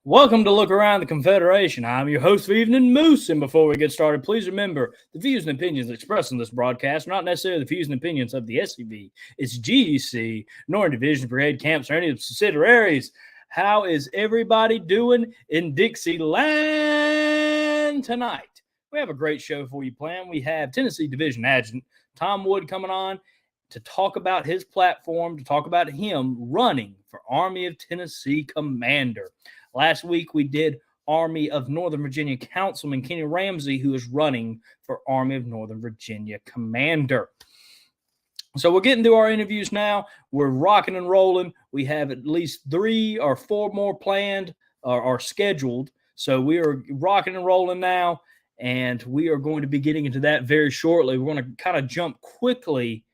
Welcome to Look Around the Confederation. I'm your host for Evening Moose, and before we get started, please remember the views and opinions expressed in this broadcast are not necessarily the views and opinions of the SCV, its GEC, nor division, brigade, camps, or any of the subsidiaries. How is everybody doing in Dixieland tonight? We have a great show for you planned. We have Tennessee Division Adjutant Tom Wood coming on to talk about his platform, to talk about him running for Army of Tennessee Commander. Last week, we did Army of Northern Virginia Councilman Kenny Ramsey, who is running for Army of Northern Virginia Commander. So we're getting to our interviews now. We're rocking and rolling. We have at least 3 or 4 more planned or scheduled. So we are rocking and rolling now, and we are going to be getting into that very shortly. We're going to kind of jump quickly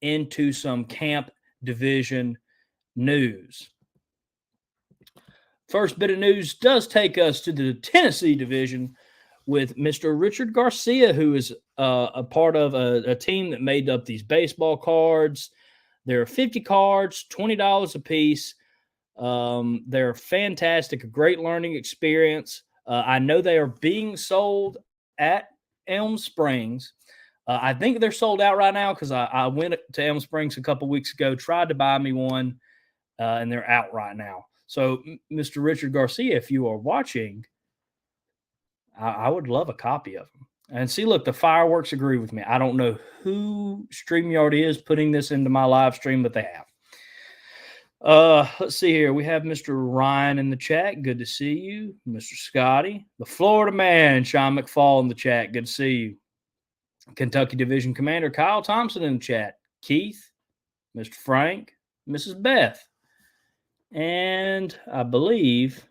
into some camp division news. First bit of news does take us to the Tennessee division with Mr. Richard Garcia, who is a part of a team that made up these baseball cards. There are 50 cards, $20 a piece. They're fantastic, a great learning experience. I know they are being sold at Elm Springs. I think they're sold out right now because I went to Elm Springs a couple weeks ago, tried to buy me one, and they're out right now. So, Mr. Richard Garcia, if you are watching, I would love a copy of them. And see, look, the fireworks agree with me. I don't know who StreamYard is putting this into my live stream, but they have. Let's see here. We have Mr. Ryan in the chat. Good to see you. Mr. Scotty. The Florida man, Sean McFall in the chat. Good to see you. Kentucky Division Commander Kyle Thompson in the chat. Keith, Mr. Frank, Mrs. Beth. And I believe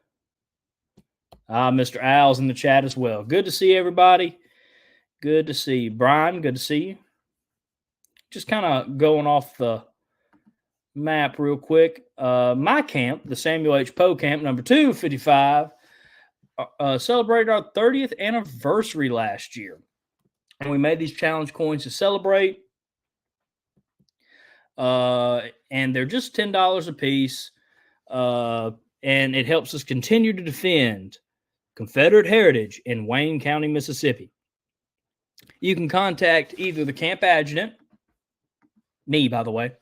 Mr. Al's in the chat as well. Good to see everybody. Good to see you. Brian, good to see you. Just kind of going off the map real quick. My camp, the Samuel H. Poe camp, number 255, celebrated our 30th anniversary last year. And we made these challenge coins to celebrate. And they're just $10 a piece. And it helps us continue to defend Confederate heritage in Wayne County, Mississippi. You can contact either the camp adjutant, me, by the way,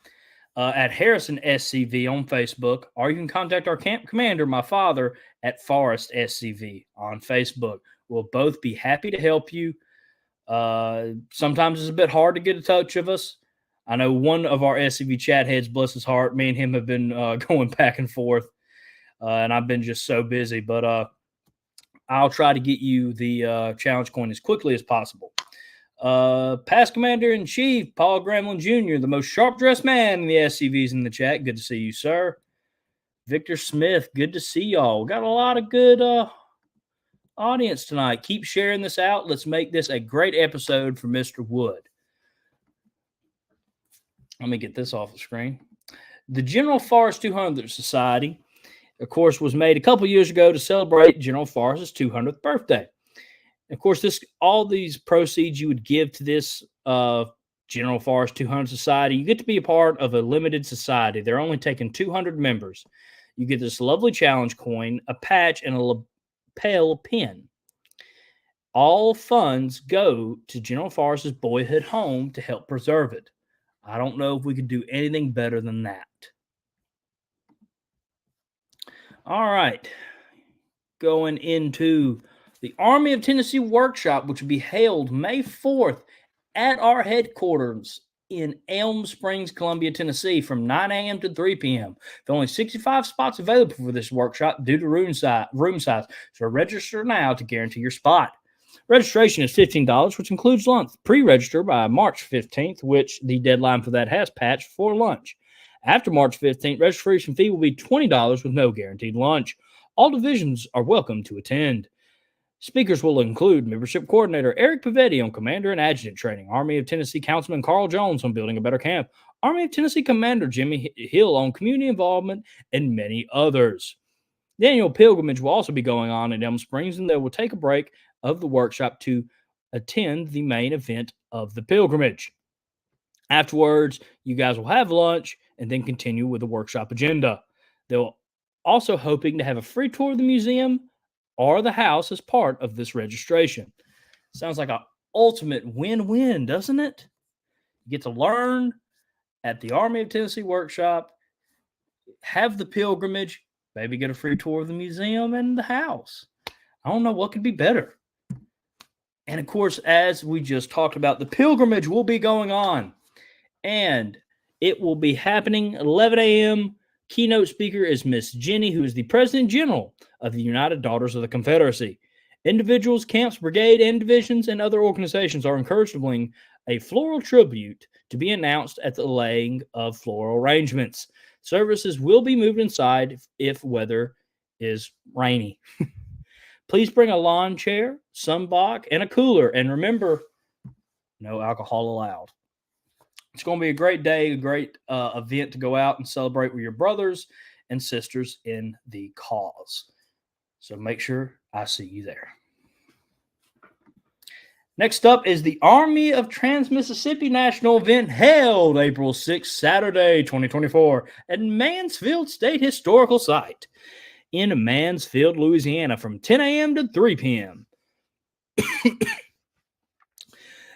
at Harrison SCV on Facebook, or you can contact our camp commander, my father, at Forrest SCV on Facebook. We'll both be happy to help you. Sometimes it's a bit hard to get a touch of us. I know one of our SCV chat heads, bless his heart, me and him have been going back and forth, and I've been just so busy. But I'll try to get you the challenge coin as quickly as possible. Past Commander-in-Chief, Paul Gremlin Jr., the most sharp-dressed man in the SCVs in the chat. Good to see you, sir. Victor Smith, good to see y'all. Got a lot of good audience tonight. Keep sharing this out. Let's make this a great episode for Mr. Wood. Let me get this off the screen. The General Forrest 200 Society, of course, was made a couple years ago to celebrate General Forrest's 200th birthday. Of course, all these proceeds you would give to this General Forrest 200 Society, you get to be a part of a limited society. They're only taking 200 members. You get this lovely challenge coin, a patch, and a lapel pin. All funds go to General Forrest's boyhood home to help preserve it. I don't know if we could do anything better than that. All right. Going into the Army of Tennessee Workshop, which will be held May 4th at our headquarters in Elm Springs, Columbia, Tennessee, from 9 a.m. to 3 p.m. There are only 65 spots available for this workshop due to room size. So register now to guarantee your spot. Registration is $15, which includes lunch. Pre-register by March 15th, which the deadline for that has patched for lunch. After March 15th, registration fee will be $20 with no guaranteed lunch. All divisions are welcome to attend. Speakers will include Membership Coordinator Eric Pavetti on Commander and Adjutant Training, Army of Tennessee Councilman Carl Jones on Building a Better Camp, Army of Tennessee Commander Jimmy Hill on Community Involvement, and many others. The annual pilgrimage will also be going on in Elm Springs, and they will take a break of the workshop to attend the main event of the pilgrimage. Afterwards, you guys will have lunch and then continue with the workshop agenda. There will Also hoping to have a free tour of the museum or the house as part of this registration. Sounds like an ultimate win-win, doesn't it? You get to learn at the Army of Tennessee Workshop, have the pilgrimage, maybe get a free tour of the museum and the house. I don't know what could be better. And of course, as we just talked about, the pilgrimage will be going on, and it will be happening 11 a.m. Keynote speaker is Miss Jenny, who is the President General of the United Daughters of the Confederacy. Individuals, camps, brigade, and divisions, and other organizations are encouraged to bring a floral tribute to be announced at the laying of floral arrangements. Services will be moved inside if weather is rainy. Please bring a lawn chair, sunblock, and a cooler. And remember, no alcohol allowed. It's going to be a great day, a great event to go out and celebrate with your brothers and sisters in the cause. So make sure I see you there. Next up is the Army of Trans-Mississippi National event held April 6th, Saturday, 2024 at Mansfield State Historical Site in Mansfield, Louisiana from 10 a.m. to 3 p.m.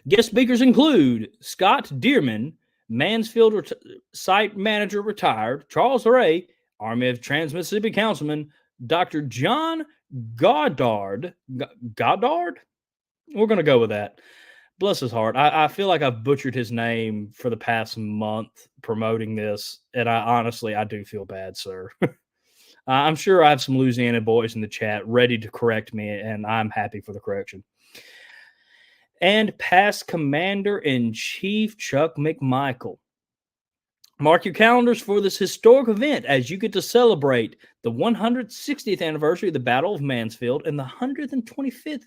Guest speakers include Scott Dearman, Mansfield Site Manager retired, Charles Ray, Army of Trans-Mississippi Councilman, Dr. John Goddard? We're going to go with that. Bless his heart. I feel like I've butchered his name for the past month promoting this, and I do feel bad, sir. I'm sure I have some Louisiana boys in the chat ready to correct me, and I'm happy for the correction. And past Commander-in-Chief Chuck McMichael. Mark your calendars for this historic event as you get to celebrate the 160th anniversary of the Battle of Mansfield and the 125th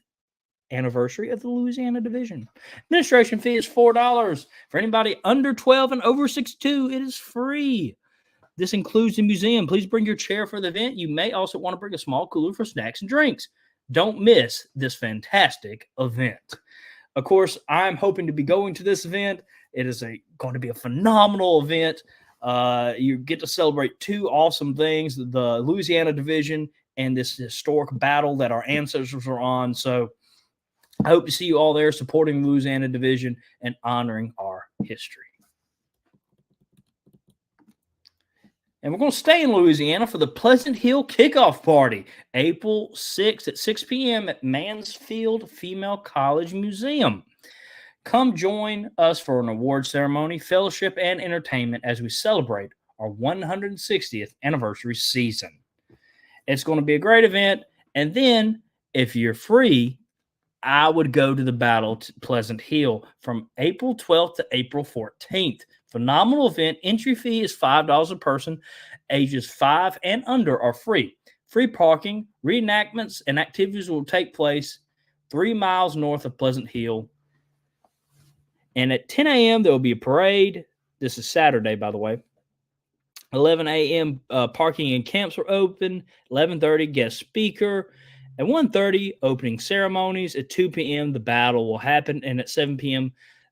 anniversary of the Louisiana Division. Administration fee is $4. For anybody under 12 and over 62, it is free. This includes the museum. Please bring your chair for the event. You may also want to bring a small cooler for snacks and drinks. Don't miss this fantastic event. Of course, I'm hoping to be going to this event. It is going to be a phenomenal event. You get to celebrate two awesome things, the Louisiana Division and this historic battle that our ancestors were on. So I hope to see you all there supporting the Louisiana Division and honoring our history. And we're going to stay in Louisiana for the Pleasant Hill Kickoff Party, April 6th at 6 p.m. at Mansfield Female College Museum. Come join us for an award ceremony, fellowship, and entertainment as we celebrate our 160th anniversary season. It's going to be a great event. And then, if you're free, I would go to the Battle to Pleasant Hill from April 12th to April 14th. Phenomenal event. Entry fee is $5 a person. Ages 5 and under are free. Free parking, reenactments, and activities will take place 3 miles north of Pleasant Hill. And at 10 a.m., there will be a parade. This is Saturday, by the way. 11 a.m., parking and camps are open. 11:30, guest speaker. At 1:30, opening ceremonies. At 2 p.m., the battle will happen. And at 7 p.m.,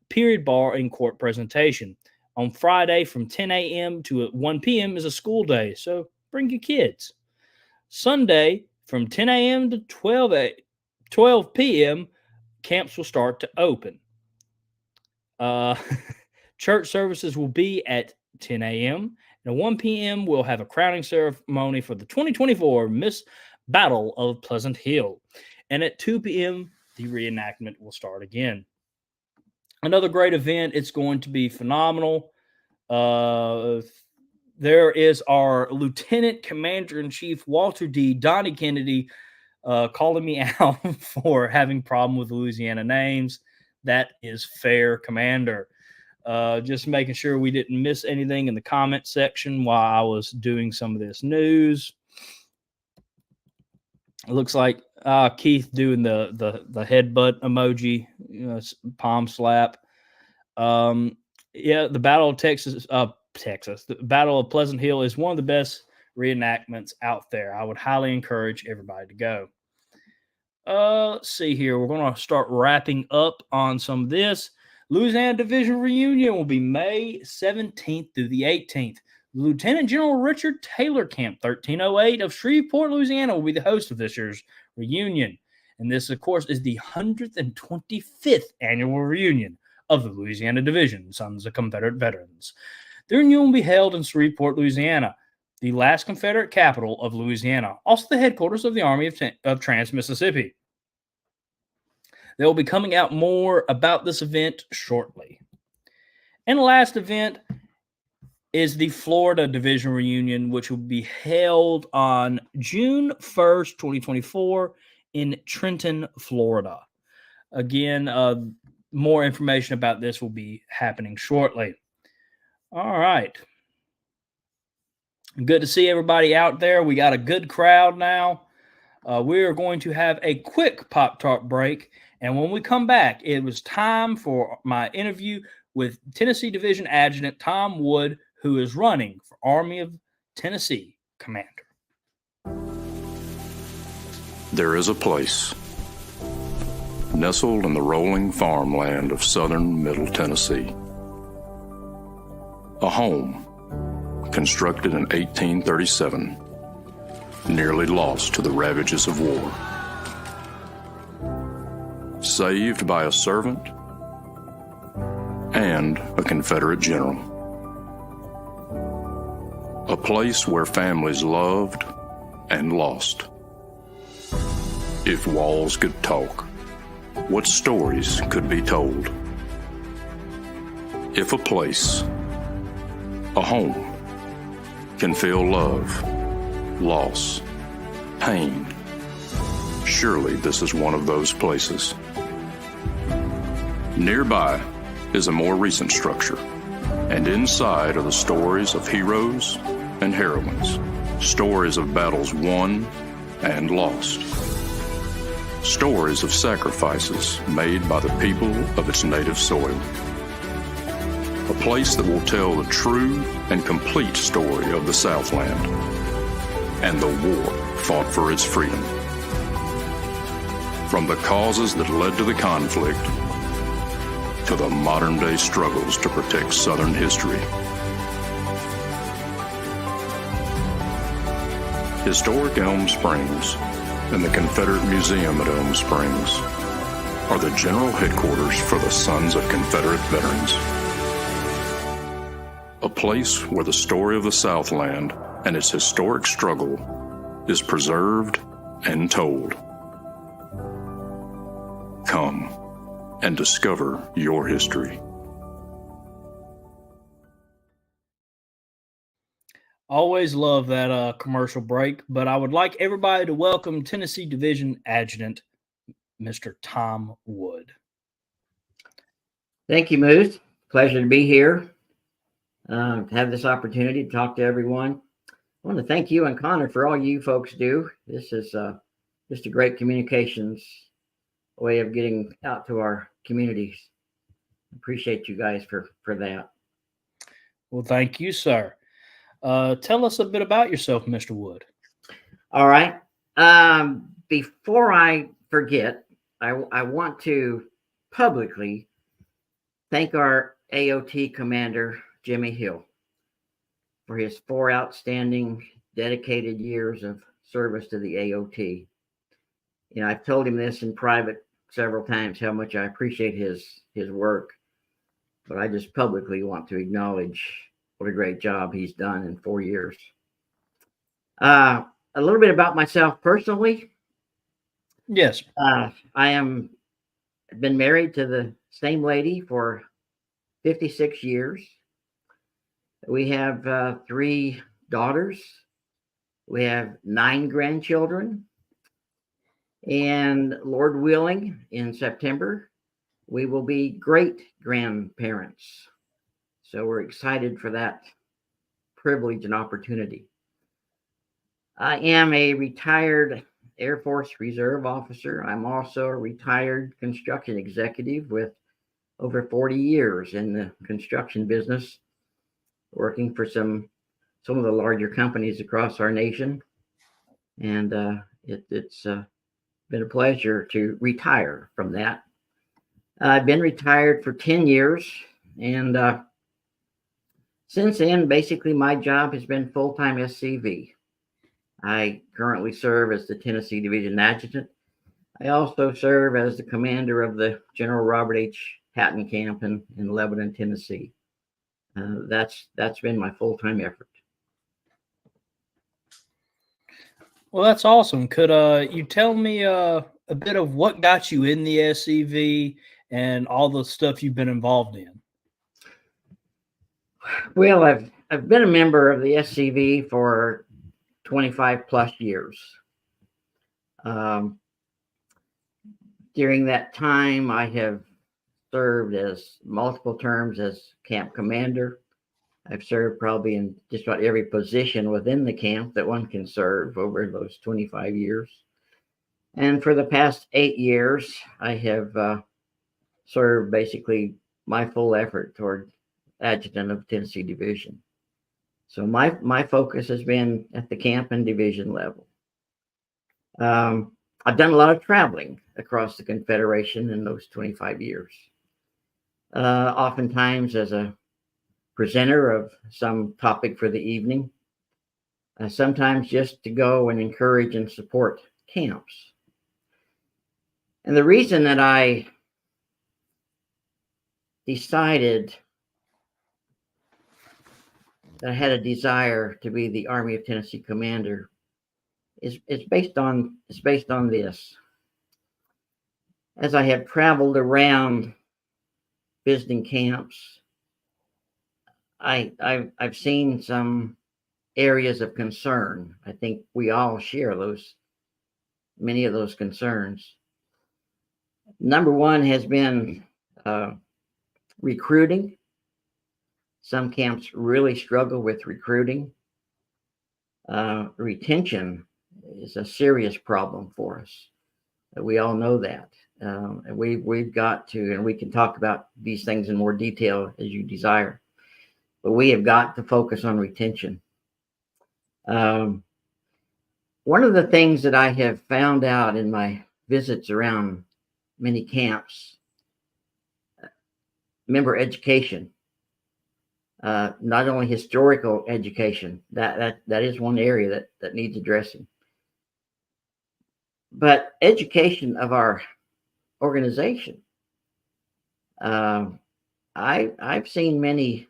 period bar and court presentation. On Friday from 10 a.m. to 1 p.m. is a school day, so bring your kids. Sunday from 10 a.m. to 12 p.m., camps will start to open. Church services will be at 10 a.m. And at 1 p.m., we'll have a crowning ceremony for the 2024 Miss Battle of Pleasant Hill. And at 2 p.m., the reenactment will start again. Another great event. It's going to be phenomenal. There is our Lieutenant Commander-in-Chief, Walter D. Donnie Kennedy, calling me out for having a problem with Louisiana names. That is fair, Commander. Just making sure we didn't miss anything in the comment section while I was doing some of this news. It looks like Keith doing the headbutt emoji, palm slap. The Battle of Texas, the Battle of Pleasant Hill is one of the best reenactments out there. I would highly encourage everybody to go. Let's see here. We're going to start wrapping up on some of this. Louisiana Division reunion will be May 17th through the 18th. Lieutenant General Richard Taylor Camp 1308 of Shreveport, Louisiana will be the host of this year's reunion. And this, of course, is the 125th annual reunion of the Louisiana Division, Sons of Confederate Veterans. The reunion will be held in Shreveport, Louisiana, the last Confederate capital of Louisiana, also the headquarters of the Army of Trans-Mississippi. They will be coming out more about this event shortly. And the last event is the Florida Division Reunion, which will be held on June 1st, 2024 in Trenton, Florida. Again, more information about this will be happening shortly. All right. Good to see everybody out there. We got a good crowd now. We are going to have a quick Pop-Tart break. And when we come back, it was time for my interview with Tennessee Division Adjutant Tom Wood, who is running for Army of Tennessee Commander. There is a place nestled in the rolling farmland of southern Middle Tennessee. A home constructed in 1837, nearly lost to the ravages of war. Saved by a servant and a Confederate general. A place where families loved and lost. If walls could talk, what stories could be told? If a place, a home, can feel love, loss, pain, surely this is one of those places. Nearby is a more recent structure, and inside are the stories of heroes and heroines, stories of battles won and lost, stories of sacrifices made by the people of its native soil. A place that will tell the true and complete story of the Southland and the war fought for its freedom. From the causes that led to the conflict to the modern-day struggles to protect Southern history. Historic Elm Springs and the Confederate Museum at Elm Springs are the general headquarters for the Sons of Confederate Veterans. A place where the story of the Southland and its historic struggle is preserved and told. Come and discover your history. Always love that commercial break, but I would like everybody to welcome Tennessee Division Adjutant, Mr. Tom Wood. Thank you, Moose. Pleasure to be here. To have this opportunity to talk to everyone. I want to thank you and Connor for all you folks do. This is just a great communications way of getting out to our communities. Appreciate you guys for that. Well, thank you, sir. Tell us a bit about yourself, Mr. Wood. All right. Before I forget, I want to publicly thank our AoT Commander, Jimmy Hill, for his 4 outstanding, dedicated years of service to the AoT. You know, I've told him this in private several times, how much I appreciate his work, but I just publicly want to acknowledge what a great job he's done in 4 years. A little bit about myself personally. Yes. I been married to the same lady for 56 years. We have 3 daughters. We have 9 grandchildren. And Lord willing, in September, we will be great grandparents. So we're excited for that privilege and opportunity. I am a retired Air Force Reserve officer. I'm also a retired construction executive with over 40 years in the construction business, working for some of the larger companies across our nation. And it's been a pleasure to retire from that. I've been retired for 10 years, and Since then, basically, my job has been full-time SCV. I currently serve as the Tennessee Division Adjutant. I also serve as the commander of the General Robert H. Hatton Camp in Lebanon, Tennessee. That's been my full-time effort. Well, that's awesome. Could you tell me a bit of what got you in the SCV and all the stuff you've been involved in? Well, I've been a member of the SCV for 25 plus years. During that time, I have served as multiple terms as camp commander. I've served probably in just about every position within the camp that one can serve over those 25 years. And for the past 8 years, I have served basically my full effort toward Adjutant of Tennessee Division. So my focus has been at the camp and division level. I've done a lot of traveling across the Confederation in those 25 years. Oftentimes as a presenter of some topic for the evening, sometimes just to go and encourage and support camps. And the reason that I decided that I had a desire to be the Army of Tennessee Commander is based on this. As I have traveled around visiting camps, I've seen some areas of concern. I think we all share many of those concerns. Number one has been recruiting. Some camps really struggle with recruiting. Retention is a serious problem for us. We all know that. And we've got to, and we can talk about these things in more detail as you desire, but we have got to focus on retention. One of the things that I have found out in my visits around many camps, member education, not only historical education, that is one area that needs addressing, but education of our organization. I've seen many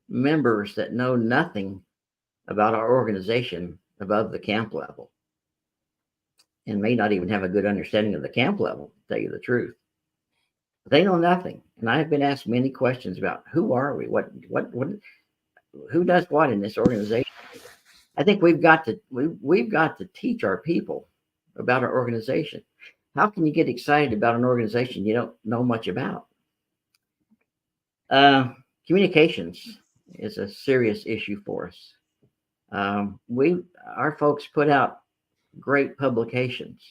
members that know nothing about our organization above the camp level and may not even have a good understanding of the camp level, to tell you the truth. They know nothing. And I've been asked many questions about who are we, what who does what in this organization. I think we've got to teach our people about our organization. How can you get excited about an organization you don't know much about? Communications is a serious issue for us. Our folks put out great publications,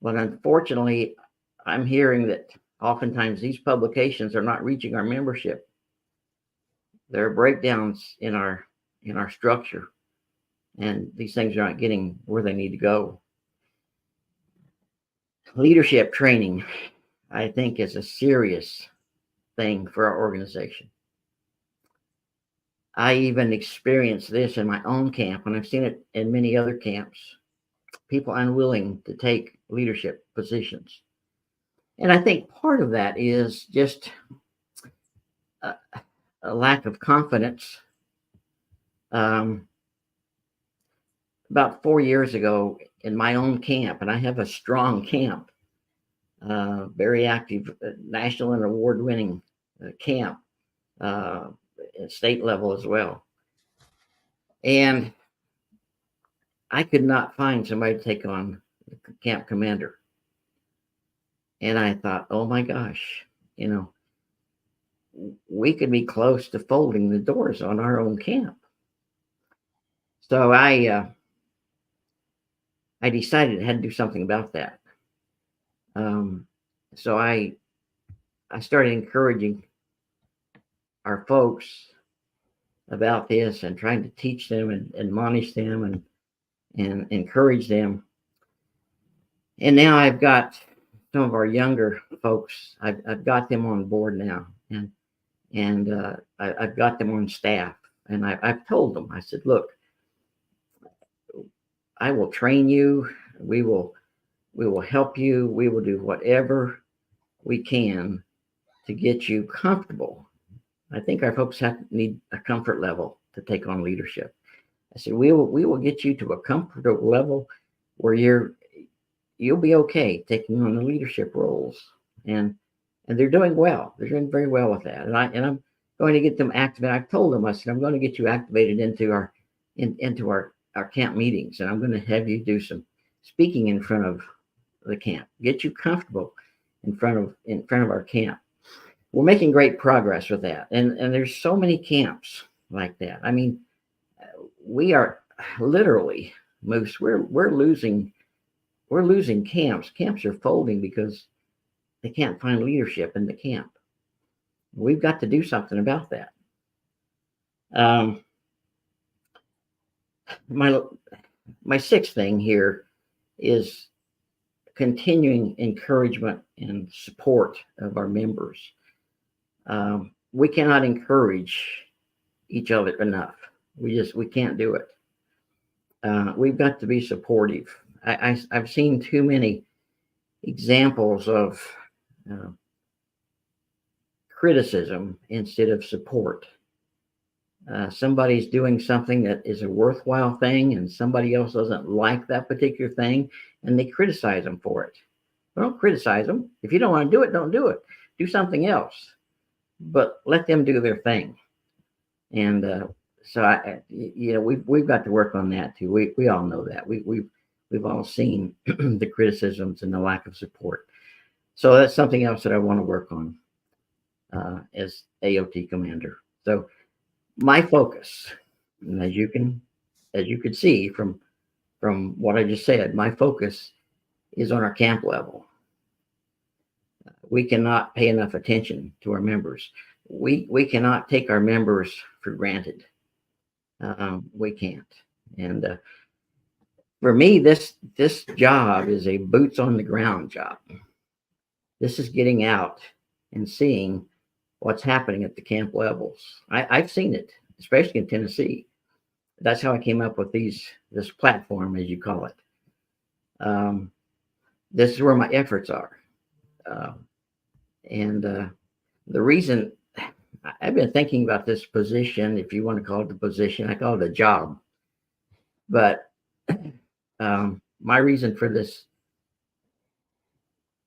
but unfortunately, I'm hearing that oftentimes these publications are not reaching our membership. There are breakdowns in our structure, and these things are not getting where they need to go. Leadership training, I think, is a serious thing for our organization. I even experienced this in my own camp, and I've seen it in many other camps. People unwilling to take leadership positions. And I think part of that is just a lack of confidence. About 4 years ago in my own camp, and I have a strong camp, very active, national and award-winning camp, at state level as well. And I could not find somebody to take on the camp commander. And I thought, oh my gosh, we could be close to folding the doors on our own camp. So I decided I had to do something about that. So I started encouraging our folks about this and trying to teach them and admonish them and encourage them. And now I've got some of our younger folks, I've got them on board now. And and I've got them on staff, and I've told them, I said, look, I will train you. We will help you. We will do whatever we can to get you comfortable. I think our folks need a comfort level to take on leadership. I said, we will get you to a comfortable level where you'll be okay taking on the leadership roles. And they're doing well. They're doing very well with that. And I'm going to get them activated. I've told them, I said, I'm going to get you activated into our camp meetings, and I'm going to have you do some speaking in front of the camp, get you comfortable in front of our camp. We're making great progress with that. And there's so many camps like that. I mean, we are literally, Moose, we're losing camps. Camps are folding because they can't find leadership in the camp. We've got to do something about that. My sixth thing here is continuing encouragement and support of our members. We cannot encourage each other enough. We can't do it. We've got to be supportive. I've seen too many examples of criticism instead of support. Somebody's doing something that is a worthwhile thing, and somebody else doesn't like that particular thing, and they criticize them for it. Well, don't criticize them. If you don't want to do it, don't do it. Do something else, but let them do their thing. And so we've got to work on that too. We all know that. We've all seen the criticisms and the lack of support. So that's something else that I want to work on as AoT Commander. So my focus, and as you could see from what I just said, my focus is on our camp level. We cannot pay enough attention to our members. We cannot take our members for granted. We can't. And for me, this job is a boots on the ground job. This is getting out and seeing what's happening at the camp levels. I've seen it, especially in Tennessee. That's how I came up with this platform, as you call it. This is where my efforts are. And the reason I've been thinking about this position, if you want to call it the position, I call it a job. But my reason for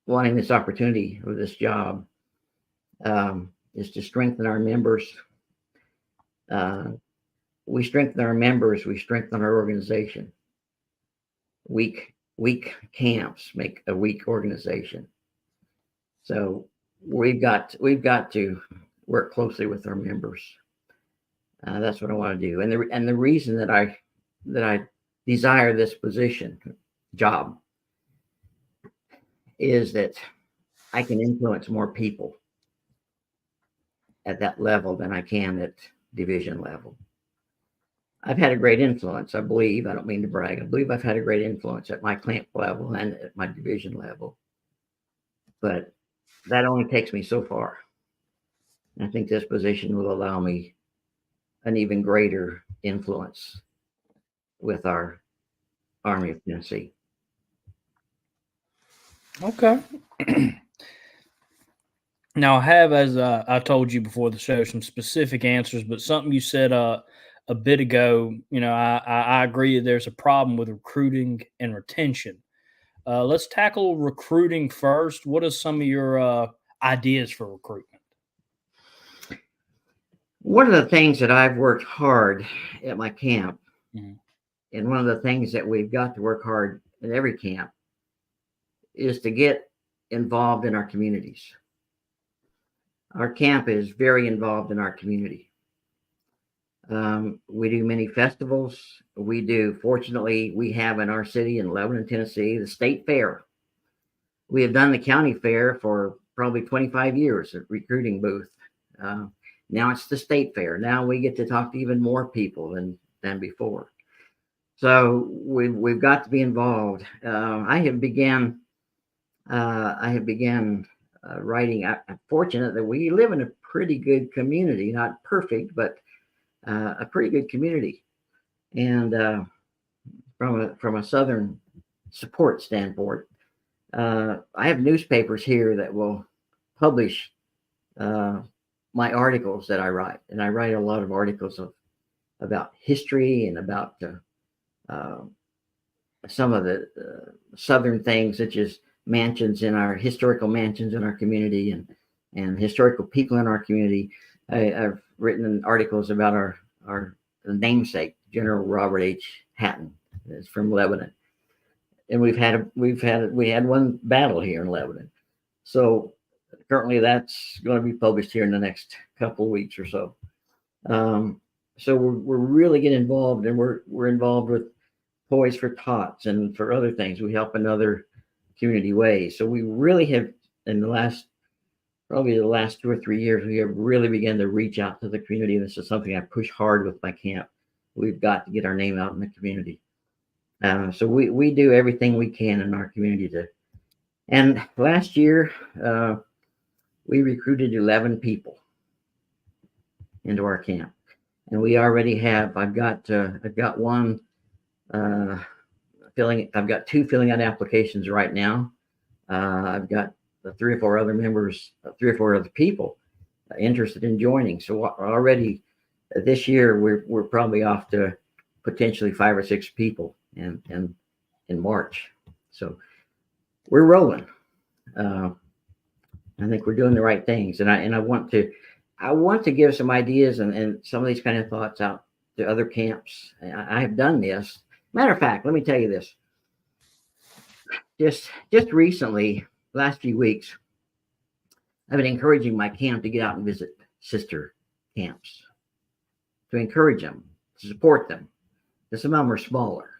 wanting this opportunity or this job is to strengthen our members. We strengthen our members, we strengthen our organization. Weak camps make a weak organization. So we've got to work closely with our members. That's what I want to do. And the reason that I desire this job, is that I can influence more people at that level than I can at division level. I've had a great influence, I believe. I don't mean to brag. I believe I've had a great influence at my camp level and at my division level. But that only takes me so far. And I think this position will allow me an even greater influence with our Army of Tennessee. Okay. Now, I have, as I told you before the show, some specific answers, but something you said a bit ago, I agree that there's a problem with recruiting and retention. Let's tackle recruiting first. What are some of your ideas for recruitment? One of the things that I've worked hard at my camp, and one of the things that we've got to work hard at every camp, is to get involved in our communities. Our camp is very involved in our community. We do many festivals. Fortunately, we have in our city in Lebanon, Tennessee, the state fair. We have done the county fair for probably 25 years at recruiting booth. Now it's the state fair. Now we get to talk to even more people than before. So we've got to be involved. I have began writing. I'm fortunate that we live in a pretty good community, not perfect, but a pretty good community. And from a Southern support standpoint, I have newspapers here that will publish my articles that I write, and I write a lot of articles about history and about some of the Southern things, such as mansions in our historical mansions in our community and historical people in our community. I've written articles about our namesake, General Robert H. Hatton, is from Lebanon, and we had one battle here in Lebanon. So currently, that's going to be published here in the next couple of weeks or so. So we're really getting involved, and we're involved with Poise for Tots and for other things. We help in other community ways. So we really have, in the last 2 or 3 years, we have really begun to reach out to the community. This is something I push hard with my camp. We've got to get our name out in the community. So we do everything we can in our community to. And last year, we recruited 11 people into our camp, and we already have. I've got one I've got 2 filling out applications right now. I've got 3 or 4 other members, 3 or 4 other people interested in joining. So already this year, we're probably off to potentially 5 or 6 people in March. So we're rolling. I think we're doing the right things, and I want to give some ideas and some of these kind of thoughts out to other camps. I have done this. Matter of fact, let me tell you this. Just recently, last few weeks, I've been encouraging my camp to get out and visit sister camps, to encourage them, to support them. Some of them are smaller.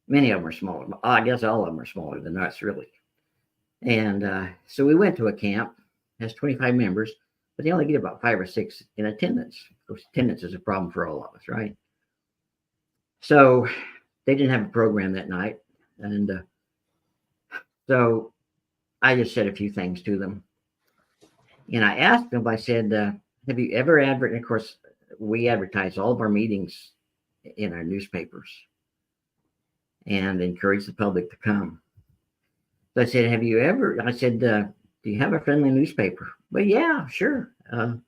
Many of them are smaller. I guess all of them are smaller than us, really. And so we went to a camp, has 25 members, but they only get about 5 or 6 in attendance. Of course, attendance is a problem for all of us, right? So they didn't have a program that night. And so I just said a few things to them. And I asked them, I said, have you ever advertised? Of course, we advertise all of our meetings in our newspapers and encourage the public to come. So I said, do you have a friendly newspaper? Well, yeah, sure. The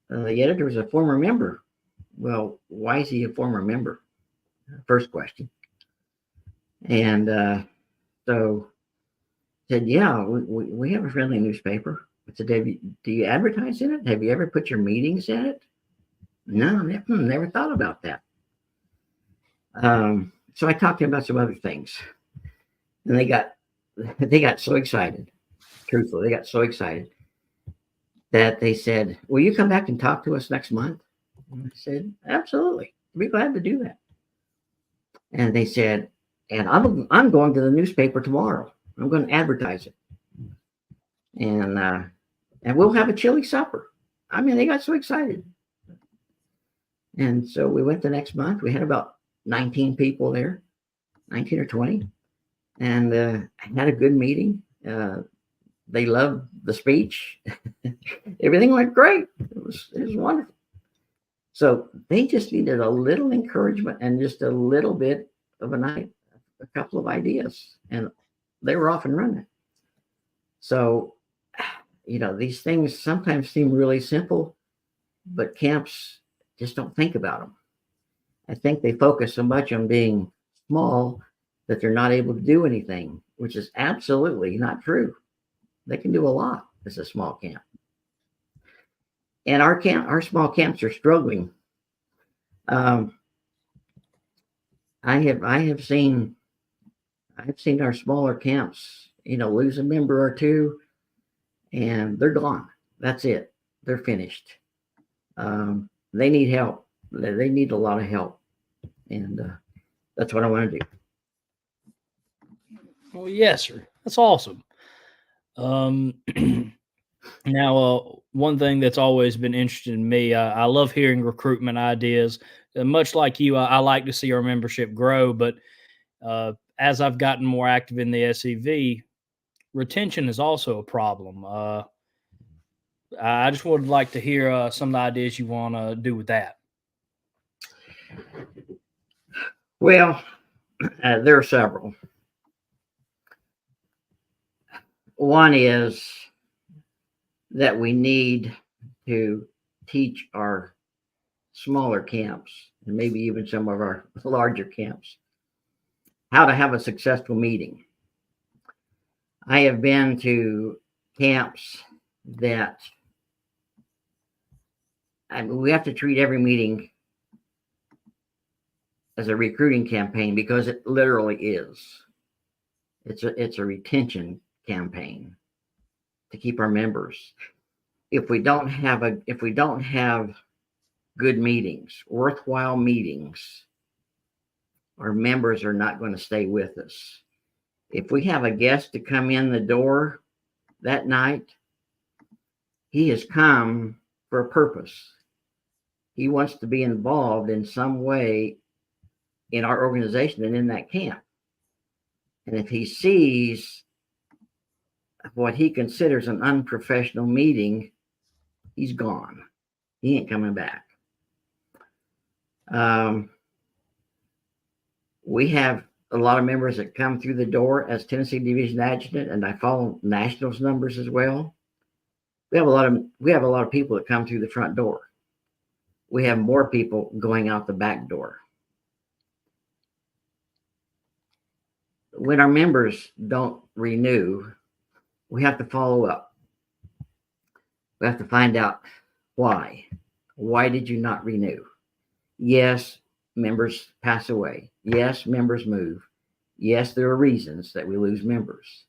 editor is a former member. Well, why is he a former member? First question. And so I said, yeah, we have a friendly newspaper. I said, do you advertise in it? Have you ever put your meetings in it? No, never thought about that. So I talked to them about some other things, and they got so excited. Truthfully, they got so excited that they said, will you come back and talk to us next month? And I said, absolutely. I'd be glad to do that. And they said, and I'm going to the newspaper tomorrow. I'm going to advertise it. And we'll have a chili supper. I mean, they got so excited. And so we went the next month. We had about 19 people there, 19 or 20. And had a good meeting. They loved the speech. Everything went great. It was wonderful. So they just needed a little encouragement and just a little bit of a couple of ideas, and they were off and running. So, these things sometimes seem really simple, but camps just don't think about them. I think they focus so much on being small that they're not able to do anything, which is absolutely not true. They can do a lot as a small camp. And our small camps are struggling. I have seen our smaller camps, lose a member or two, and they're gone. That's it. They're finished. They need help. They need a lot of help, and that's what I want to do. Well, yes, sir. That's awesome. Now, one thing that's always been interesting to me, I love hearing recruitment ideas. Much like you, I like to see our membership grow. But as I've gotten more active in the SCV, retention is also a problem. I just would like to hear some of the ideas you want to do with that. Well, there are several. One is that we need to teach our smaller camps, and maybe even some of our larger camps, how to have a successful meeting. I have been to camps that we have to treat every meeting as a recruiting campaign, because it literally is. It's a retention campaign to keep our members. If we don't have good meetings, worthwhile meetings, our members are not going to stay with us. If we have a guest to come in the door that night, he has come for a purpose. He wants to be involved in some way in our organization and in that camp. And if he sees what he considers an unprofessional meeting, he's gone. He ain't coming back. We have a lot of members that come through the door as Tennessee Division Adjutant, and I follow Nationals numbers as well. We have a lot of people that come through the front door. We have more people going out the back door. When our members don't renew, we have to follow up. We have to find out why. Why did you not renew? Yes, members pass away. Yes, members move. Yes, there are reasons that we lose members.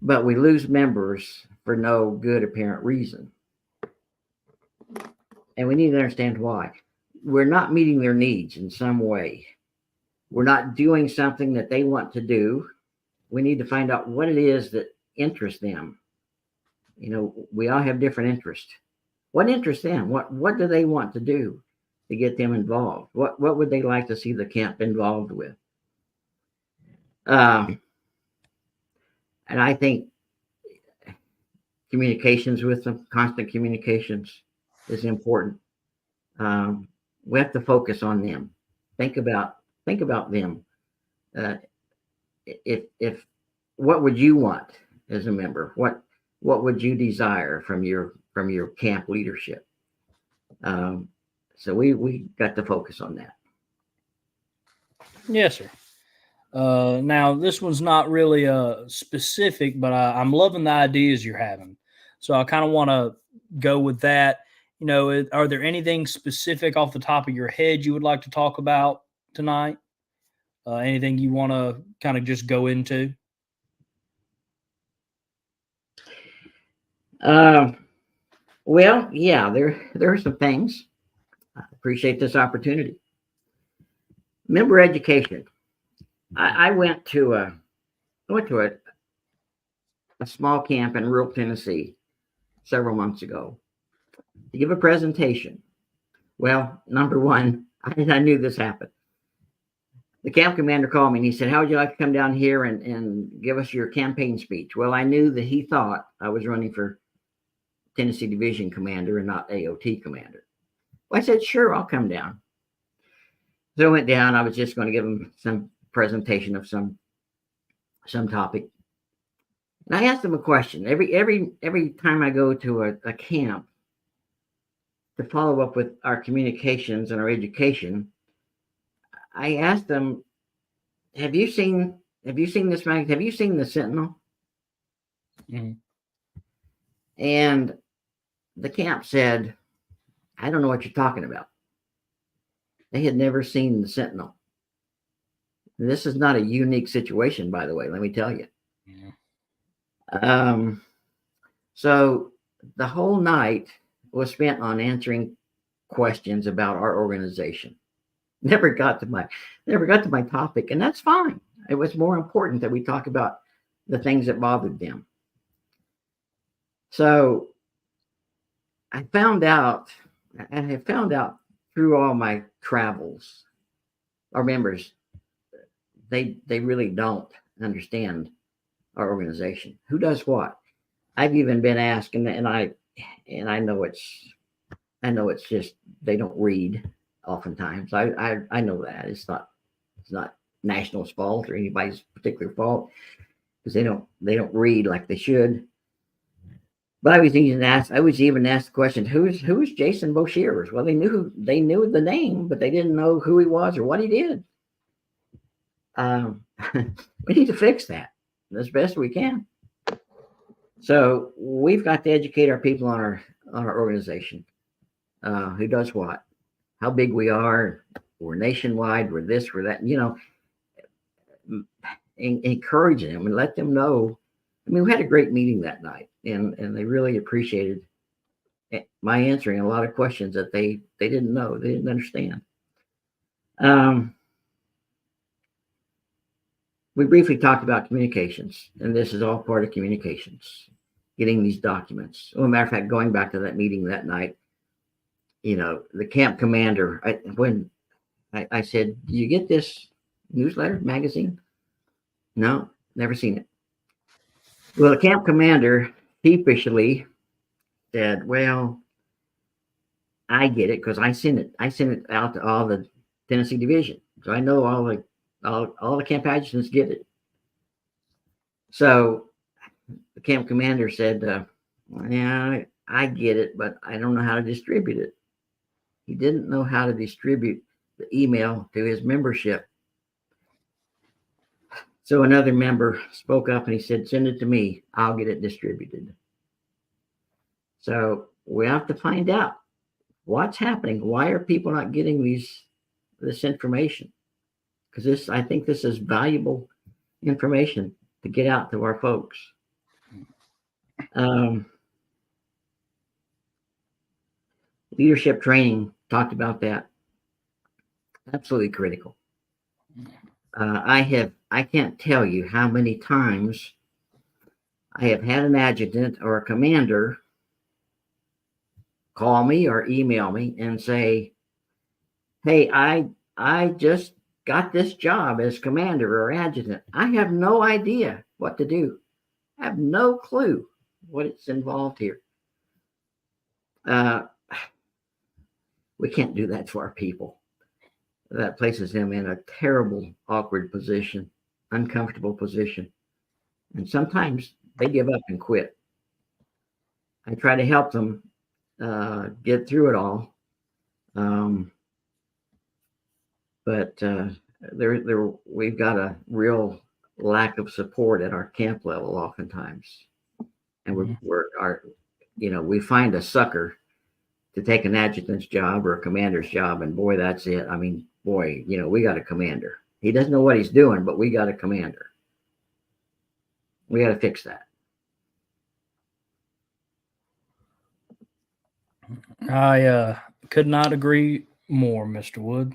But we lose members for no good apparent reason. And we need to understand why. We're not meeting their needs in some way. We're not doing something that they want to do. We need to find out what it is that interests them. You know, we all have different interests. What interests them? What do they want to do to get them involved? What would they like to see the camp involved with? And I think communications with them, constant communications, is important. We have to focus on them. Think about them. If what would you want as a member? What would you desire from your camp leadership? So we got to focus on that. Yes, sir. Now this one's not really specific, but I'm loving the ideas you're having. So I kind of want to go with that. You know, are there anything specific off the top of your head you would like to talk about tonight? Anything you want to kind of just go into? Well, yeah, there are some things. I appreciate this opportunity. Member education. I went to a small camp in rural Tennessee several months ago to give a presentation. Well, number one, I knew this happened. The camp commander called me and he said, "How would you like to come down here and give us your campaign speech?" Well, I knew that he thought I was running for Tennessee Division Commander and not AoT Commander. Well, I said, "Sure, I'll come down." So I went down. I was just going to give him some presentation of some topic. And I asked him a question. Every time I go to a camp to follow up with our communications and our education, I asked them, have you seen this magazine? Have you seen the Sentinel? Mm-hmm. And the camp said, "I don't know what you're talking about." They had never seen the Sentinel. And this is not a unique situation, by the way, let me tell you. Yeah. So the whole night was spent on answering questions about our organization. Never got to my topic, and that's fine. It was more important that we talk about the things that bothered them. So I found out through all my travels, our members, they really don't understand our organization. Who does what? I've even been asked, and I know it's just they don't read oftentimes. I know that it's not National's fault or anybody's particular fault because they don't read like they should. But I was even asked the question, who is Jason Boshears? Well, they knew the name, but they didn't know who he was or what he did. We need to fix that as best we can. So we've got to educate our people on our organization. Who does what, how big we are, we're nationwide, we're this, we're that, encourage them and let them know. I mean, we had a great meeting that night, and they really appreciated my answering a lot of questions that they didn't know, they didn't understand. We briefly talked about communications, and this is all part of communications, getting these documents. Well, as a matter of fact, going back to that meeting that night, the camp commander, when I said, do you get this newsletter magazine? No, never seen it. Well, the camp commander sheepishly said, well, I get it because I sent it out to all the Tennessee division. So I know all the camp adjutants get it. So the camp commander said, yeah, I get it, but I don't know how to distribute it. He didn't know how to distribute the email to his membership. So another member spoke up and he said, send it to me. I'll get it distributed. So we have to find out what's happening. Why are people not getting this information? Because I think this is valuable information to get out to our folks. Leadership training, talked about that. Absolutely critical. I can't tell you how many times I have had an adjutant or a commander call me or email me and say, hey, I just got this job as commander or adjutant. I have no idea what to do. I have no clue what it's involved here. We can't do that to our people. That places them in a terrible, awkward position, uncomfortable position. And sometimes they give up and quit. I try to help them get through it all. But we've got a real lack of support at our camp level oftentimes. And we find a sucker to take an adjutant's job or a commander's job, and boy, that's it. I mean, boy, we got a commander. He doesn't know what he's doing, but we got a commander. We got to fix that. I could not agree more, Mr. Wood.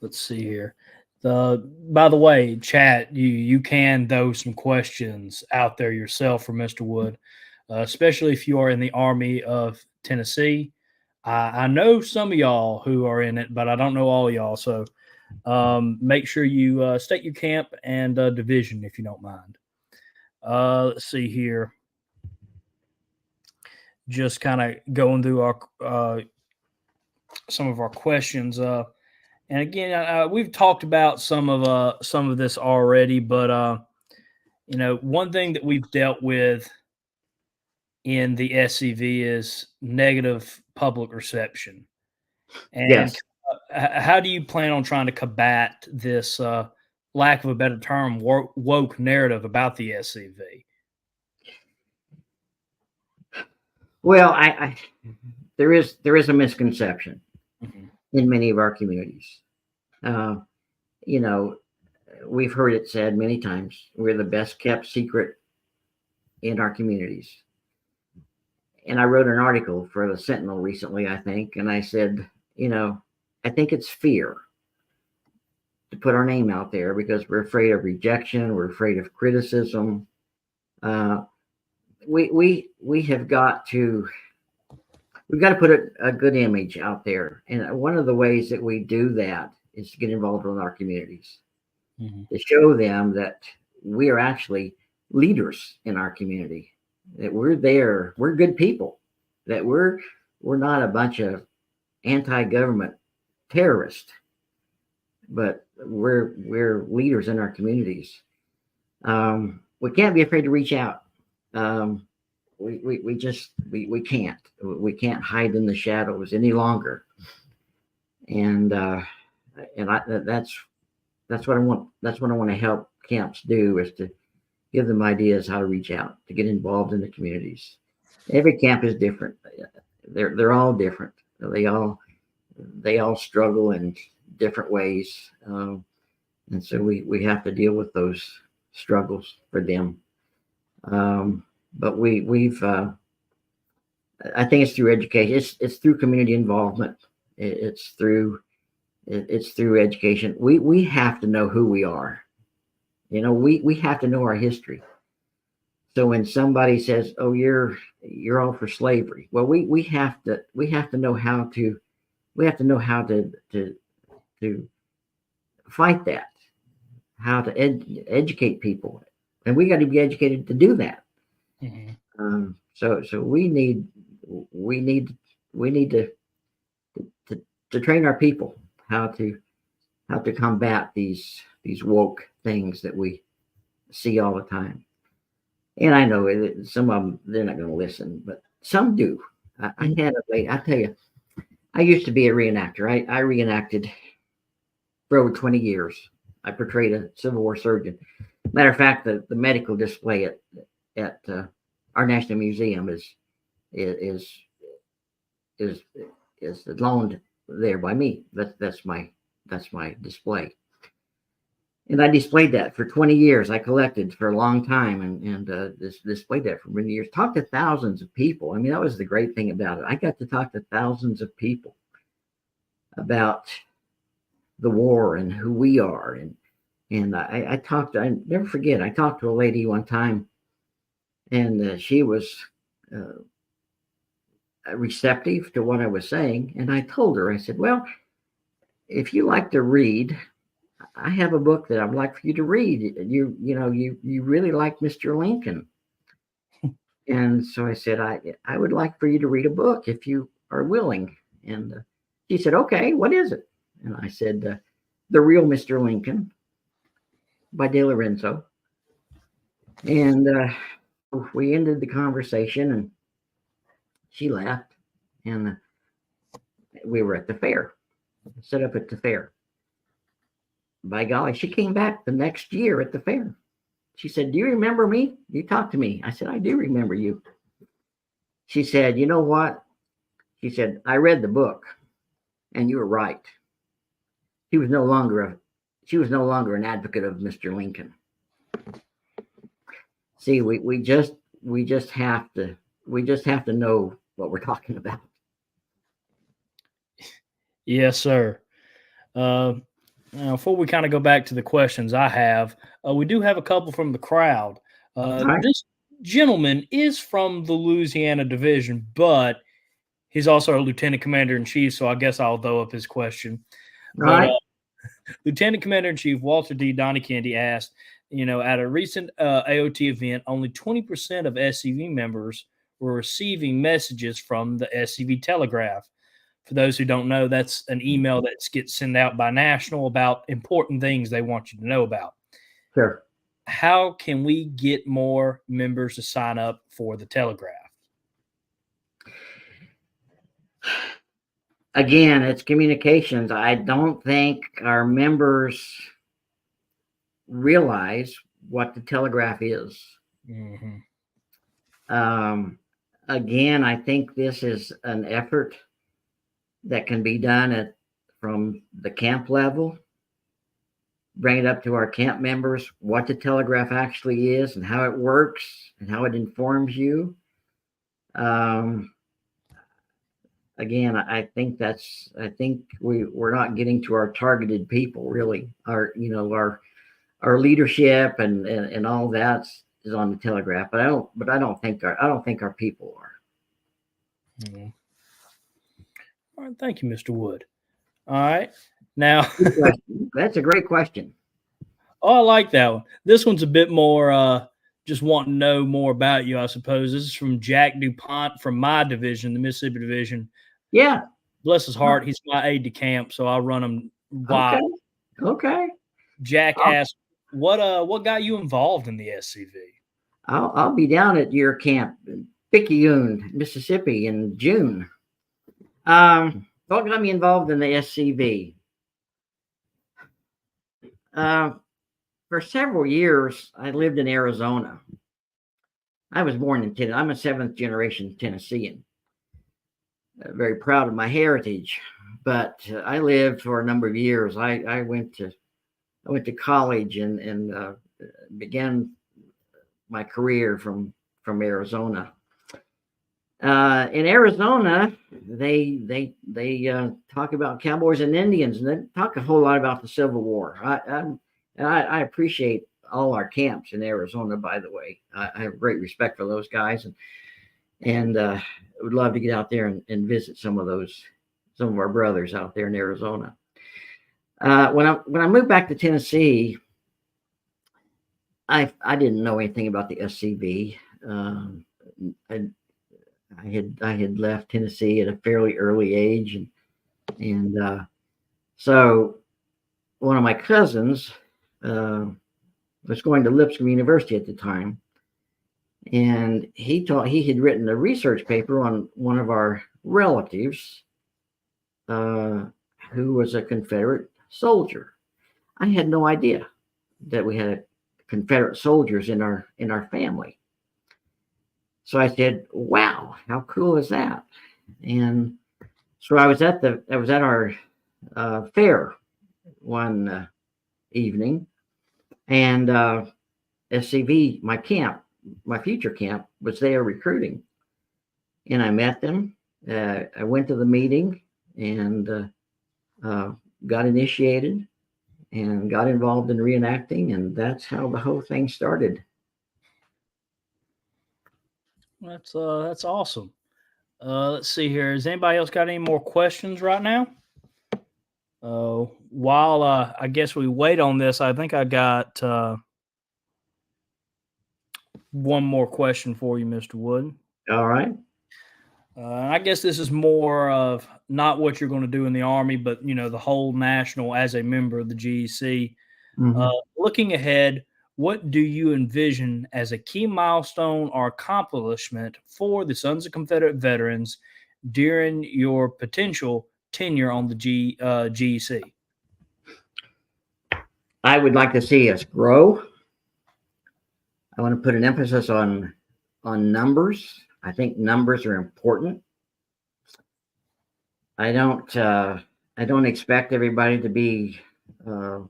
Let's see here. By the way, chat, you can throw some questions out there yourself for Mr. Wood, especially if you are in the Army of Tennessee. I know some of y'all who are in it, but I don't know all y'all. So make sure you state your camp and division if you don't mind. Let's see here. Just kind of going through our some of our questions. And again, we've talked about some of this already, but one thing that we've dealt with in the SCV is negative public reception. And yes. How do you plan on trying to combat this, lack of a better term, woke narrative about the SCV? Well, there is a misconception in many of our communities. We've heard it said many times, we're the best kept secret in our communities. And I wrote an article for the Sentinel recently, I think, and I said, I think it's fear to put our name out there because we're afraid of rejection, we're afraid of criticism. We've got to put a good image out there. And one of the ways that we do that is to get involved in our communities. to show them that we are actually leaders in our community, that we're there, we're good people, that we're not a bunch of anti-government terrorists, but we're leaders in our communities. We can't be afraid to reach out. We can't hide in the shadows any longer. And that's what I want. That's what I want to help camps do, is to give them ideas how to reach out, to get involved in the communities. Every camp is different. They're all different. They all struggle in different ways, and so we have to deal with those struggles for them. But we've I think it's through education. It's through community involvement. It's through education. We have to know who we are. We have to know our history. So when somebody says, "Oh, you're all for slavery," well, we have to know how to fight that, how to educate people, and we got to be educated to do that. So we need to train our people how to combat these woke things that we see all the time. And I know some of them, they're not going to listen, but some do. I tell you, I used to be a reenactor. I reenacted for over 20 years. I portrayed a Civil War surgeon. Matter of fact, the medical display at our National Museum is loaned there by me. That's my display. And I displayed that for 20 years. I collected for a long time and displayed that for many years. Talked to thousands of people. I mean, that was the great thing about it. I got to talk to thousands of people about the war and who we are. And I never forget, I talked to a lady one time, and she was receptive to what I was saying. And I told her, I said, "Well, if you like to read, I have a book that I'd like for you to read. You really like Mr. Lincoln." And so I said, I would like for you to read a book if you are willing. And she said, "Okay, what is it?" And I said, "The Real Mr. Lincoln" by De Lorenzo. And we ended the conversation, and she left, and we were at the fair, set up at the fair. By golly, she came back the next year at the fair. She said, "Do you remember me? You talked to me." I said, "I do remember you." She said, "You know what?" She said, "I read the book, and you were right." She was no longer an advocate of Mr. Lincoln. See, we just have to know what we're talking about. Yes, sir. Now, before we kind of go back to the questions I have, we do have a couple from the crowd. Right. This gentleman is from the Louisiana division, but he's also a lieutenant commander in chief, so I guess I'll throw up his question. Right. Lieutenant Commander in Chief Walter D. Donnie Candy asked, at a recent AoT event, only 20% of SCV members were receiving messages from the SCV Telegraph. For those who don't know, that's an email that gets sent out by National about important things they want you to know about. Sure. How can we get more members to sign up for the Telegraph? Again, it's communications. I don't think our members realize what the Telegraph is. Mm-hmm. Again, I think this is an effort that can be done from the camp level. Bring it up to our camp members, what the Telegraph actually is and how it works and how it informs you. Again, I think we're not getting to our targeted people, really. Our leadership and all that is on the Telegraph, but I don't think our people are. Mm-hmm. All right, thank you, Mr. Wood. All right, now that's a great question. Oh, I like that one. This one's a bit more just wanting to know more about you, I suppose. This is from Jack DuPont from my division, the Mississippi division. Yeah. Bless his heart, he's my aide de camp, so I run him Okay. wild. Okay. Jack asked, what got you involved in the SCV? I'll be down at your camp in Picayune, Mississippi in June. What got me involved in the SCV? For several years, I lived in Arizona. I was born in Tennessee. I'm a seventh generation Tennessean. Very proud of my heritage, but I lived for a number of years. I went to college and began my career from Arizona. In Arizona, they talk about cowboys and Indians, and they talk a whole lot about the Civil War. I appreciate all our camps in Arizona, by the way. I have great respect for those guys, and would love to get out there and visit some of our brothers out there in Arizona. When I moved back to Tennessee, I didn't know anything about the SCV. I had left Tennessee at a fairly early age, and so one of my cousins was going to Lipscomb University at the time, and he had written a research paper on one of our relatives who was a Confederate soldier. I had no idea that we had Confederate soldiers in our family. So I said, "Wow, how cool is that?" And so I was at our fair one evening, and SCV, my future camp, was there recruiting, and I met them. I went to the meeting and got initiated and got involved in reenacting, and that's how the whole thing started. That's awesome. Let's see here. Has anybody else got any more questions right now? While I guess we wait on this, I think I got one more question for you, Mr. Wood. All right. I guess this is more of not what you're going to do in the Army, but the whole national as a member of the GEC. Mm-hmm. Looking ahead, what do you envision as a key milestone or accomplishment for the Sons of Confederate Veterans during your potential tenure on the GEC? I would like to see us grow. I want to put an emphasis on numbers. I think numbers are important. I don't expect everybody to be a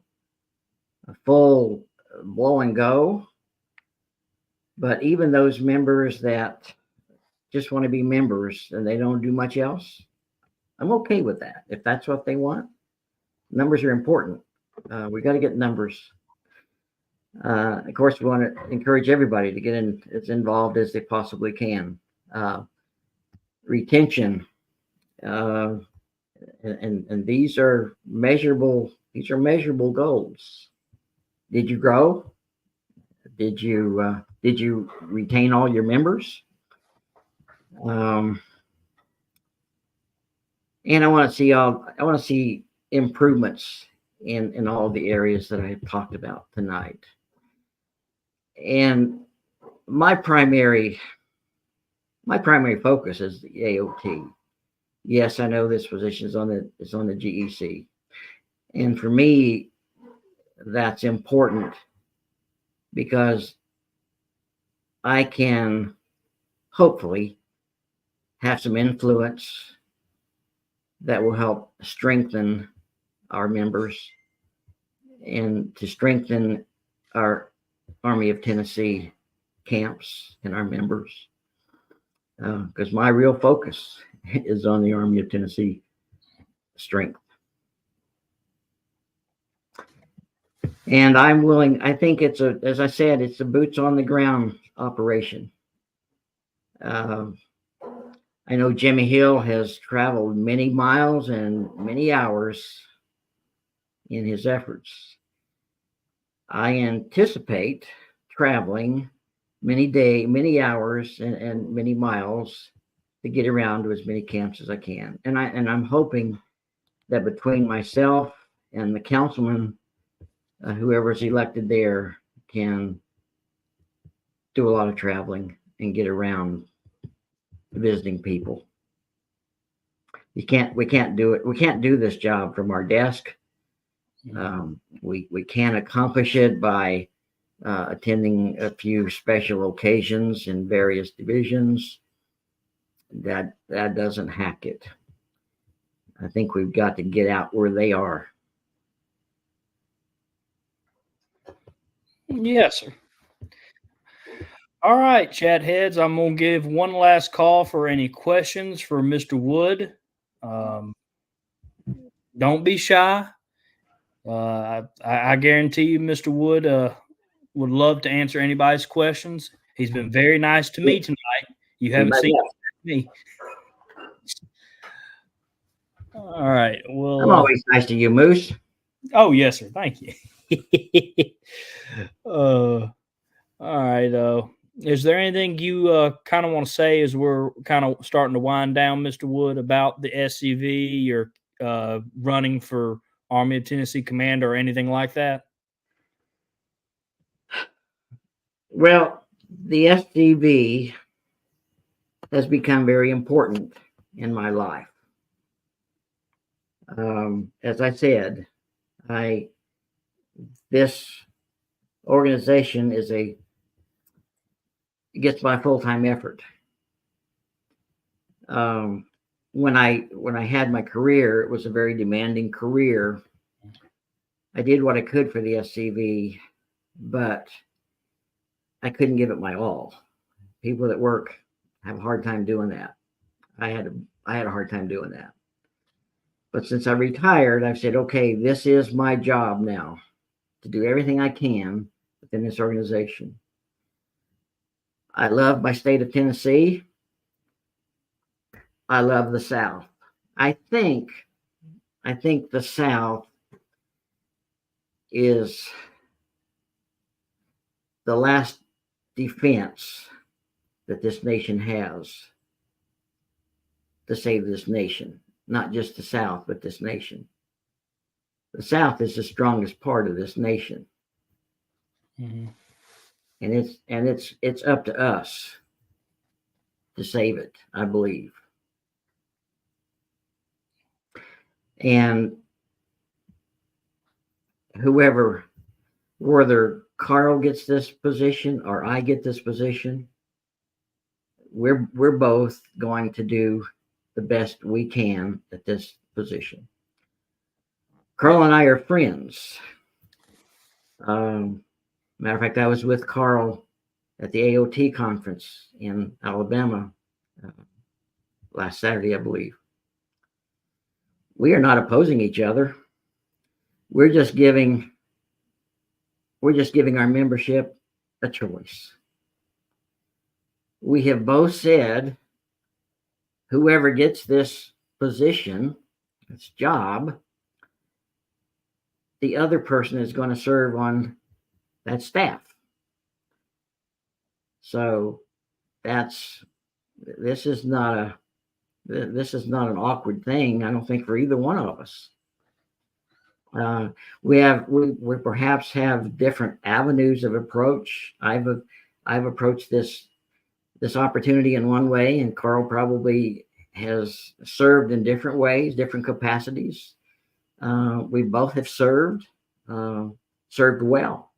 full blow and go, but even those members that just want to be members and they don't do much else, I'm okay with that. If that's what they want, numbers are important. We got to get numbers. Of course, we want to encourage everybody to get as involved as they possibly can. Retention, and these are measurable. These are measurable goals. Did you grow? Did you retain all your members? And I want to see improvements in all the areas that I have talked about tonight. And my primary focus is the AoT. Yes, I know this position is on the GEC, and for me, that's important because I can hopefully have some influence that will help strengthen our members and to strengthen our Army of Tennessee camps and our members, because my real focus is on the Army of Tennessee strength. And I'm willing, I think as I said, it's a boots on the ground operation. I know Jimmy Hill has traveled many miles and many hours in his efforts. I anticipate traveling many hours and many miles to get around to as many camps as I can. And I'm hoping that between myself and the councilman, whoever's elected there, can do a lot of traveling and get around visiting people. We can't do it. We can't do this job from our desk. We can accomplish it by attending a few special occasions in various divisions. That doesn't hack it. I think we've got to get out where they are. Yes, sir. All right, chat heads. I'm going to give one last call for any questions for Mr. Wood. Don't be shy. I guarantee you, Mr. Wood would love to answer anybody's questions. He's been very nice to me tonight. You haven't seen me. All right. Well, I'm always nice to you, Moose. Oh, yes, sir. Thank you. All right. Is there anything you kind of want to say as we're kind of starting to wind down, Mr. Wood, about the SCV or running for Army of Tennessee Commander or anything like that? Well, the SCV has become very important in my life. As I said, this organization gets my full-time effort. When I had my career, it was a very demanding career. I did what I could for the SCV, but I couldn't give it my all. People that work have a hard time doing that. I had a hard time doing that. But since I retired, I've said, okay, this is my job now, to do everything I can within this organization. I love my state of Tennessee. I love the South. I think the South is the last defense that this nation has to save this nation. Not just the South, but this nation. The South is the strongest part of this nation. Mm-hmm. And it's up to us to save it, I believe. And whether Carl gets this position or I get this position, we're both going to do the best we can at this position. Carl and I are friends. Matter of fact, I was with Carl at the AoT conference in Alabama last Saturday, I believe. We are not opposing each other. We're just giving our membership a choice. We have both said whoever gets this position, this job, the other person is going to serve on that staff. So this is not an awkward thing, I don't think, for either one of us. We perhaps have different avenues of approach. I've approached this opportunity in one way, and Carl probably has served in different ways, different capacities. We both have served well,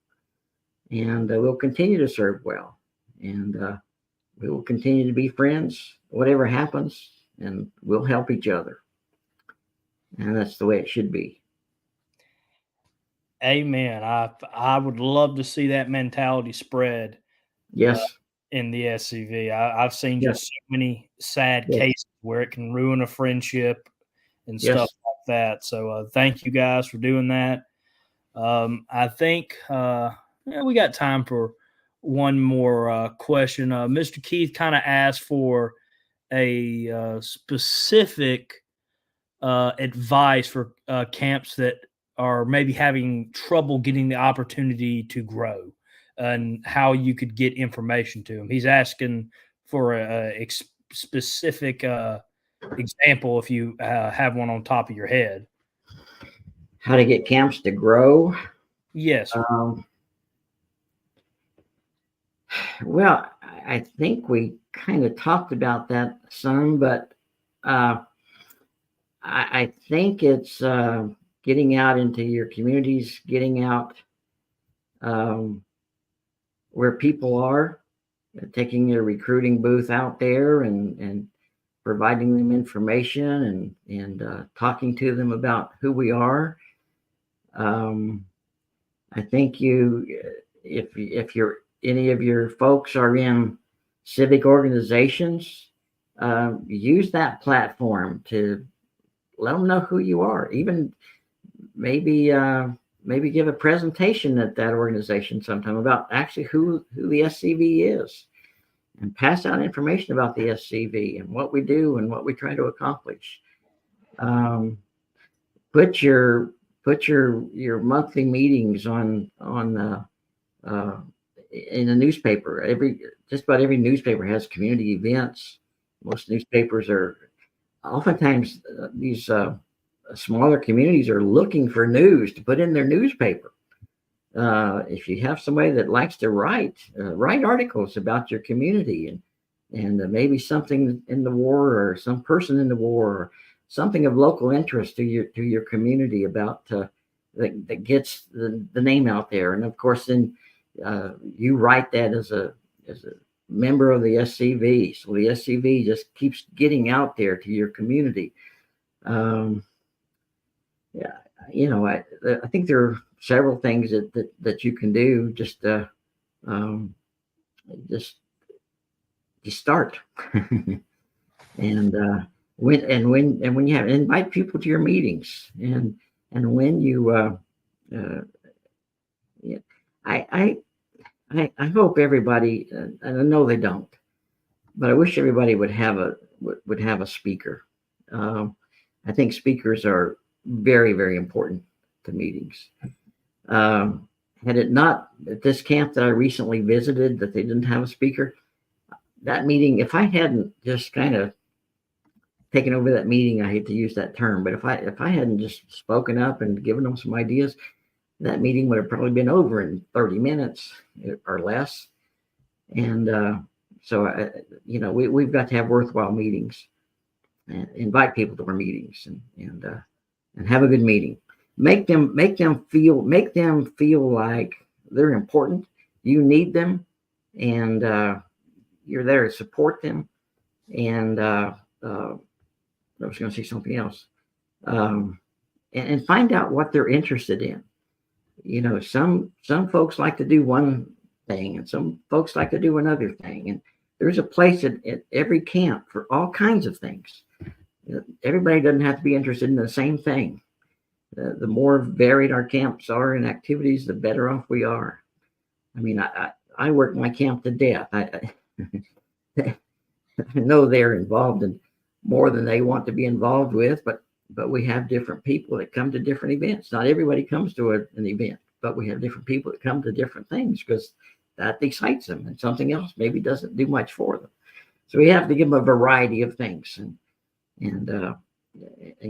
and we'll continue to serve well, and we will continue to be friends, whatever happens, and we'll help each other. And that's the way it should be. Amen. I would love to see that mentality spread. Yes. In the SCV. I've seen just so many sad cases where it can ruin a friendship and stuff like that. So thank you guys for doing that. I think we got time for one more question. Mr. Keith kind of asked for a specific advice for camps that are maybe having trouble getting the opportunity to grow, and how you could get information to them. He's asking for a specific example if you have one on top of your head. How to get camps to grow? Yes. Well, I think we kind of talked about that some, but I think it's getting out into your communities, getting out where people are, taking your recruiting booth out there and providing them information and talking to them about who we are. I think if any of your folks are in civic organizations, use that platform to let them know who you are. Even maybe give a presentation at that organization sometime about actually who the SCV is, and pass out information about the SCV and what we do and what we try to accomplish. Put your monthly meetings on in the newspaper. Just about every newspaper has community events. Most newspapers are oftentimes these smaller communities are looking for news to put in their newspaper. If you have somebody that likes to write articles about your community and maybe something in the war or some person in the war or something of local interest to your community about that gets the name out there, and of course then you write that as a member of the SCV, so the SCV just keeps getting out there to your community. Yeah, I think there are several things that you can do. Just start, and when you have invite people to your meetings, and when you I hope everybody, and I know they don't, but I wish everybody would have a speaker. I think speakers are very, very important to meetings. Had it not at this camp that I recently visited that they didn't have a speaker, that meeting, if I hadn't just kind of taken over that meeting, I hate to use that term, but if I hadn't just spoken up and given them some ideas, that meeting would have probably been over in 30 minutes or less. And so we've got to have worthwhile meetings and invite people to our meetings and have a good meeting. Make them feel like they're important. You need them, and you're there to support them. And I was going to say something else. And find out what they're interested in. Some folks like to do one thing, and some folks like to do another thing. And there's a place at every camp for all kinds of things. Everybody doesn't have to be interested in the same thing. The more varied our camps are in activities, the better off we are. I mean, I work my camp to death. I know they're involved in more than they want to be involved with, but we have different people that come to different events. Not everybody comes to an event, but we have different people that come to different things because that excites them, and something else maybe doesn't do much for them. So we have to give them a variety of things and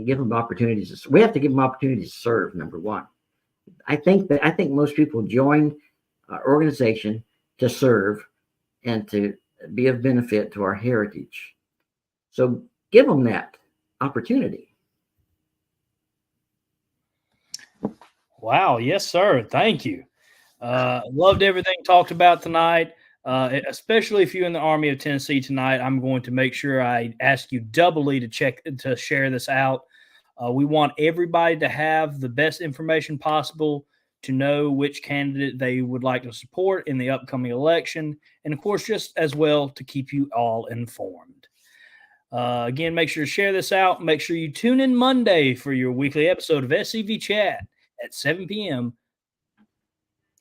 give them opportunities. We have to give them opportunities to serve. Number one, I think most people join our organization to serve and to be of benefit to our heritage. So give them that opportunity. Wow. Yes, sir. Thank you. Loved everything talked about tonight, especially if you're in the Army of Tennessee tonight. I'm going to make sure I ask you doubly to share this out. We want everybody to have the best information possible to know which candidate they would like to support in the upcoming election. And, of course, just as well to keep you all informed. Again, make sure to share this out. Make sure you tune in Monday for your weekly episode of SCV Chat at 7 p.m.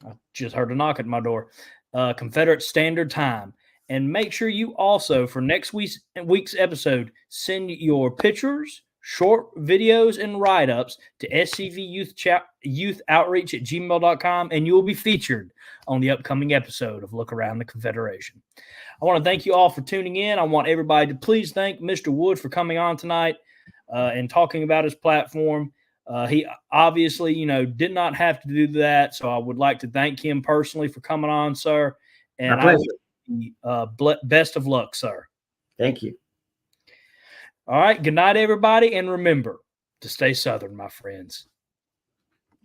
I just heard a knock at my door. Confederate Standard Time. And make sure you also, for next week's episode, send your pictures short videos and write-ups to scvyouthoutreach@gmail.com, and you will be featured on the upcoming episode of Look Around the Confederation. I want to thank you all for tuning in. I want everybody to please thank Mr. Wood for coming on tonight and talking about his platform. He obviously, did not have to do that, so I would like to thank him personally for coming on, sir. And I wish you best of luck, sir. Thank you. All right. Good night, everybody. And remember to stay Southern, my friends.